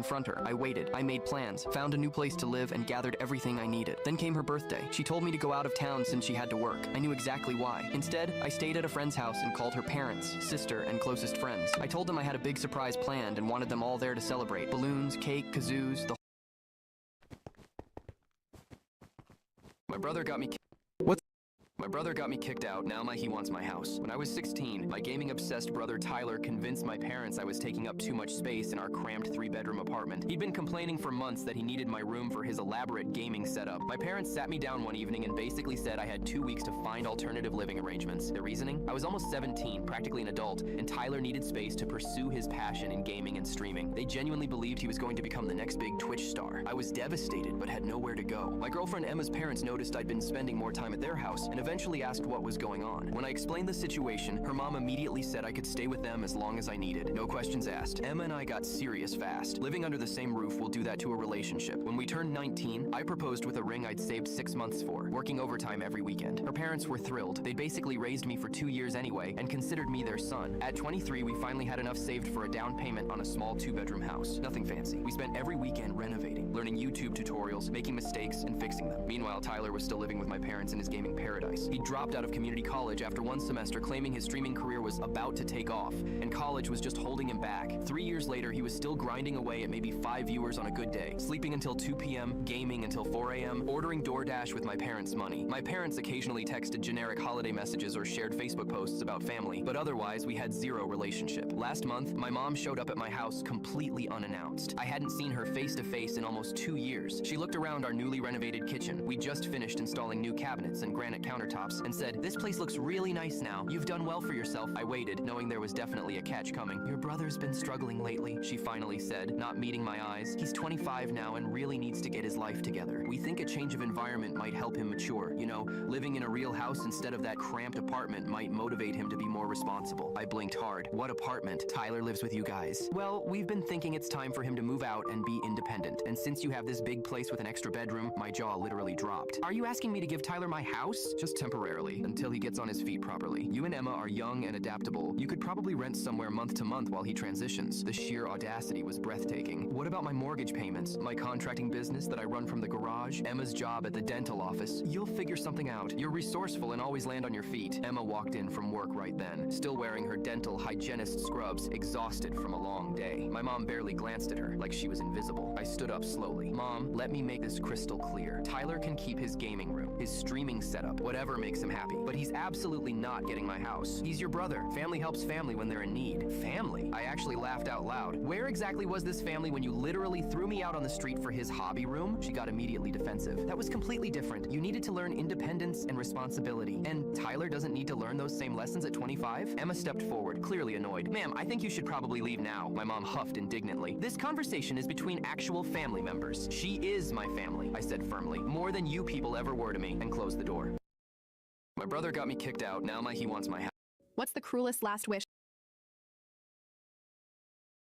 confront her. I waited. I made plans, found a new place to live, and gathered everything I needed. Then came her birthday. She told me to go out of town since she had to work. I knew exactly why. Instead, I stayed at a friend's house and called her parents, sister, and closest friends. I told them I had a big surprise planned and wanted them all there to celebrate. Balloons, cake, kazoos, the... My brother got me kicked out. Now he wants my house. When I was 16, my gaming-obsessed brother Tyler convinced my parents I was taking up too much space in our cramped 3-bedroom apartment. He'd been complaining for months that he needed my room for his elaborate gaming setup. My parents sat me down one evening and basically said I had 2 weeks to find alternative living arrangements. The reasoning? I was almost 17, practically an adult, and Tyler needed space to pursue his passion in gaming and streaming. They genuinely believed he was going to become the next big Twitch star. I was devastated, but had nowhere to go. My girlfriend Emma's parents noticed I'd been spending more time at their house and eventually asked what was going on. When I explained the situation, her mom immediately said I could stay with them as long as I needed. No questions asked. Emma and I got serious fast. Living under the same roof will do that to a relationship. When we turned 19, I proposed with a ring I'd saved 6 months for, working overtime every weekend. Her parents were thrilled. They'd basically raised me for 2 years anyway and considered me their son. At 23, we finally had enough saved for a down payment on a small 2-bedroom house. Nothing fancy. We spent every weekend renovating, learning YouTube tutorials, making mistakes, and fixing them. Meanwhile, Tyler was still living with my parents in his gaming paradise. He dropped out of community college after 1 semester, claiming his streaming career was about to take off, and college was just holding him back. 3 years later, he was still grinding away at maybe 5 viewers on a good day, sleeping until 2 p.m., gaming until 4 a.m., ordering DoorDash with my parents' money. My parents occasionally texted generic holiday messages or shared Facebook posts about family, but otherwise, we had zero relationship. Last month, my mom showed up at my house completely unannounced. I hadn't seen her face-to-face in almost 2 years. She looked around our newly renovated kitchen. We just finished installing new cabinets and granite countertops and said, "This place looks really nice now. You've done well for yourself." I waited, knowing there was definitely a catch coming. "Your brother's been struggling lately," she finally said, not meeting my eyes. "He's 25 now and really needs to get his life together. We think a change of environment might help him mature. You know, living in a real house instead of that cramped apartment might motivate him to be more responsible." I blinked hard. "What apartment? Tyler lives with you guys." "Well, we've been thinking it's time for him to move out and be independent. And since you have this big place with an extra bedroom," my jaw literally dropped. "Are you asking me to give Tyler my house?" "Just temporarily, until he gets on his feet properly. You and Emma are young and adaptable. You could probably rent somewhere month to month while he transitions." The sheer audacity was breathtaking. "What about my mortgage payments, my contracting business that I run from the garage, Emma's job at the dental office?" "You'll figure something out. You're resourceful and always land on your feet." Emma walked in from work right then, still wearing her dental hygienist scrubs, exhausted from a long day. My mom barely glanced at her, like she was invisible. I stood up slowly. "Mom, let me make this crystal clear. Tyler can keep his gaming room, his streaming setup, whatever makes him happy, but he's absolutely not getting my house. He's your brother. Family helps family when they're in need." "Family?" I actually laughed out loud. "Where exactly was this family when you literally threw me out on the street for his hobby room?" She got immediately defensive. "That was completely different. You needed to learn independence and responsibility. And Tyler doesn't need to learn those same lessons at 25? Emma stepped forward, clearly annoyed. "Ma'am, I think you should probably leave now." My mom huffed indignantly. "This conversation is between actual family members. She is my family," I said firmly. "More than you people ever were to me," and closed the door. My brother got me kicked out. Now he wants my house. What's the cruelest last wish